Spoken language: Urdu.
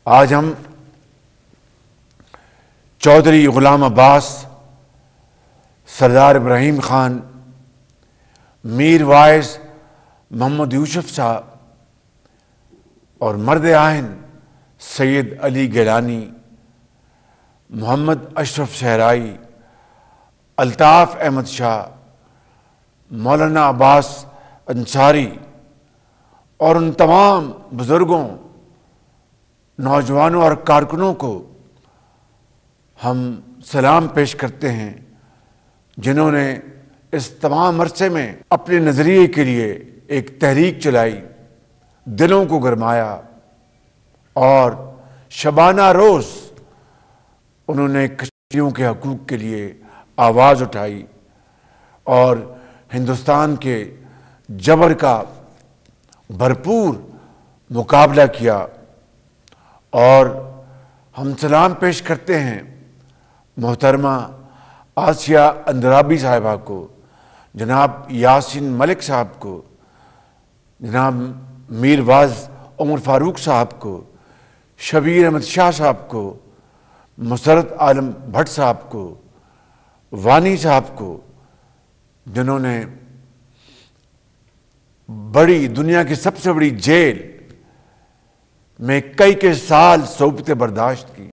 آج ہم چودھری غلام عباس، سردار ابراہیم خان، میر وائز محمد یوسف صاحب اور مرد آئین سید علی گیلانی، محمد اشرف صحرائی، الطاف احمد شاہ، مولانا عباس انصاری اور ان تمام بزرگوں، نوجوانوں اور کارکنوں کو ہم سلام پیش کرتے ہیں، جنہوں نے اس تمام عرصے میں اپنے نظریے کے لیے ایک تحریک چلائی، دلوں کو گرمایا اور شبانہ روز انہوں نے کشمیریوں کے حقوق کے لیے آواز اٹھائی اور ہندوستان کے جبر کا بھرپور مقابلہ کیا۔ اور ہم سلام پیش کرتے ہیں محترمہ آسیہ اندرابی صاحبہ کو، جناب یاسین ملک صاحب کو، جناب میر وائز عمر فاروق صاحب کو، شبیر احمد شاہ صاحب کو، مسرت عالم بھٹ صاحب کو، وانی صاحب کو، جنہوں نے دنیا کی سب سے بڑی جیل میں کئی سال صحبتیں برداشت کی۔